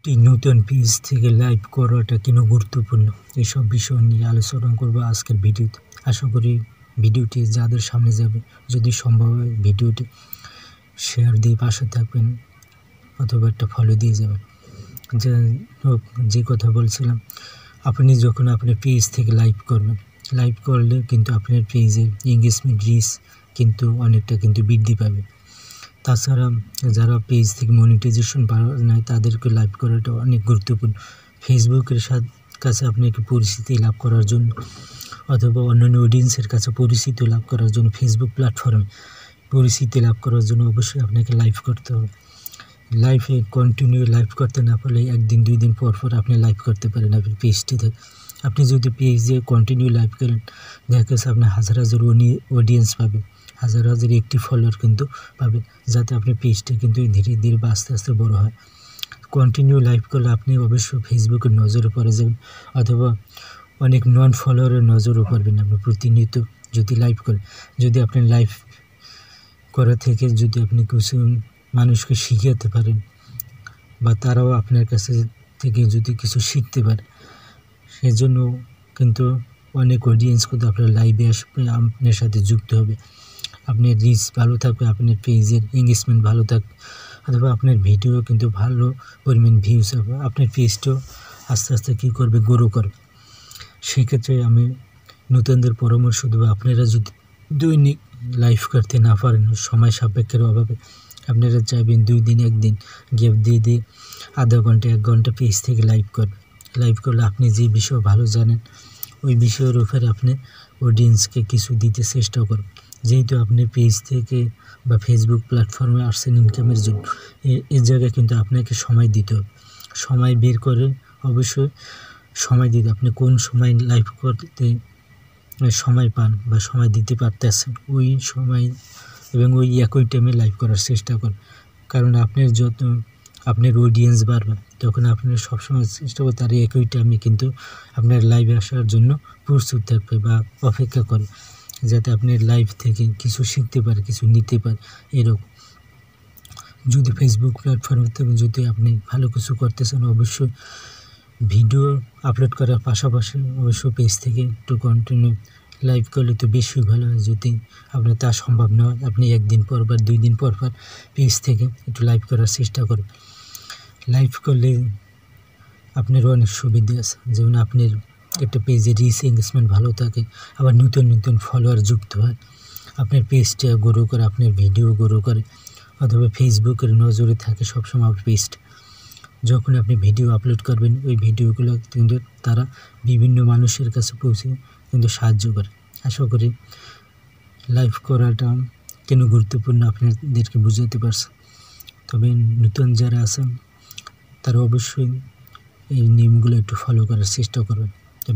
একটি নতুন পেজ থেকে লাইভ করাটা কেন গুরুত্বপূর্ণ এসব বিষয় নিয়ে আলোচনা করব আজকের ভিডিওতে। আশা করি ভিডিওটি যাদের সামনে যাবে, যদি সম্ভব হয় ভিডিওটি শেয়ার দিয়ে পাশে থাকবেন অথবা একটা ফলো দিয়ে যাবেন। যে কথা বলছিলাম, আপনি যখন আপনার পেজ থেকে লাইভ করবেন, লাইভ করলে কিন্তু আপনার পেজের এঙ্গেজমেন্ট রিচ কিন্তু অনেকটা বৃদ্ধি পাবে। তাছাড়া যারা পেজ থেকে মনিটাইজেশন পাওয়া যায় তাদেরকে লাইভ করাটা অনেক গুরুত্বপূর্ণ। ফেসবুকের কাছে আপনাকে পরিচিতি লাভ করার জন্য অথবা অন্যান্য অডিয়েন্সের কাছে পরিচিতি লাভ করার জন্য, ফেসবুক প্ল্যাটফর্মে পরিচিতি লাভ করার জন্য অবশ্যই আপনাকে লাইভ করতে হবে। লাইভে কন্টিনিউ লাইভ করতে না পারলে একদিন দুই দিন পর আপনি লাইভ করতে পারেন আপনার পেজটি থেকে। আপনি যদি পেজে কন্টিনিউ লাইভ করেন, দেখা গেছে আপনার হাজার হাজার অডিয়েন্স পাবে, হাজার হাজার একটি ফলোয়ার কিন্তু পাবে, যাতে আপনার পেজটা ধীরে ধীরে বা আস্তে আস্তে বড় হয়। কন্টিনিউ লাইভ করলে আপনি অবশ্যই ফেসবুকের নজরে পড়ে যাবেন অথবা অনেক নন ফলোয়ারের নজরও পড়বেন আপনি প্রতিনিয়ত যদি লাইভ করেন। যদি আপনি লাইভ করা থেকে যদি আপনি কিছু মানুষকে শিখাতে পারেন বা তারাও আপনার কাছে থেকে যদি কিছু শিখতে পারে, সেজন্য কিন্তু অনেক অডিয়েন্স কিন্তু আপনার লাইভে আসবে, আপনার সাথে যুক্ত হবে। আপনার রিচ ভালো থাকবে, আপনার পেজের এঙ্গেজমেন্ট ভালো থাকবে অথবা আপনার ভিডিও কিন্তু ভালো পরিমাণ ভিউজ হবে, আপনার পেজটাও আস্তে আস্তে করবে, গ্রো করবে। সেক্ষেত্রে আমি নতুনদের পরামর্শ দেবো, আপনারা যদি দৈনিক লাইভ করতে না পারেন সময় সাপেক্ষের অভাবে, আপনারা চাইবেন 2 দিন 1 দিন গ্যাপ দিয়ে আধা ঘন্টা 1 ঘন্টা পেজ থেকে লাইভ করবেন। লাইভ করলে আপনি যে বিষয় ভালো জানেন ওই বিষয়ের উপরে আপনি অডিয়েন্সকে কিছু দিতে চেষ্টা করবেন। যেহেতু আপনি পেজ থেকে বা ফেসবুক প্ল্যাটফর্মে আসছেন ইনকামের জন্য, এই জায়গায় কিন্তু আপনাকে সময় দিতে হবে। সময় বের করে অবশ্যই সময় দিতে, আপনি কোন সময় লাইভ করতে সময় পান বা সময় দিতে পারতেছেন ওই সময় এবং ওই একই টাইমে লাইভ করার চেষ্টা করুন। কারণ আপনার যত আপনার অডিয়েন্স বাড়বে, তখন আপনার সবসময় চেষ্টা করতে আর একই টাইমে কিন্তু আপনার লাইভে আসার জন্য প্রস্তুত থাকবে বা অপেক্ষা করে, যাতে আপনার লাইভ থেকে কিছু শিখতে পারে, কিছু নিতে পারে। এরকম যদি ফেসবুক প্ল্যাটফর্মে থেকে যদি আপনি ভালো কিছু করতেছেন, অবশ্যই ভিডিও আপলোড করার পাশাপাশি অবশ্যই পেজ থেকে একটু কন্টিনিউ লাইভ করলে তো বেশি ভালো হয়। যদি আপনার তা সম্ভব না হয়, আপনি 1 দিন পর বা 2 দিন পর পেজ থেকে একটু লাইভ করার চেষ্টা করুন। লাইভ করলে আপনার অনেক সুবিধা আছে, যেমন আপনার একটা পেজে রিচ এঙ্গেজমেন্ট ভালো থাকে, আবার নতুন ফলোয়ার যুক্ত হয়, আপনার পেজটা গ্রো করে, আপনার ভিডিও গ্রো করে অথবা ফেসবুকের নজরে থাকে সবসময় আপনার পেজটা। যখন আপনি ভিডিও আপলোড করবেন, ওই ভিডিওগুলো কিন্তু তারা বিভিন্ন মানুষের কাছে পৌঁছে সাহায্য করে। আশা করি লাইভ করাটা কেন গুরুত্বপূর্ণ আপনাদেরকে বুঝাতে পারছে। তবে নতুন যারা আছেন তারা অবশ্যই এই নিয়মগুলো একটু ফলো করার চেষ্টা করবেন।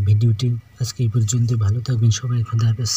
ভিডিওটি আজকে এই পর্যন্ত, ভালো থাকবেন সবাই, খুদা হাফেজ।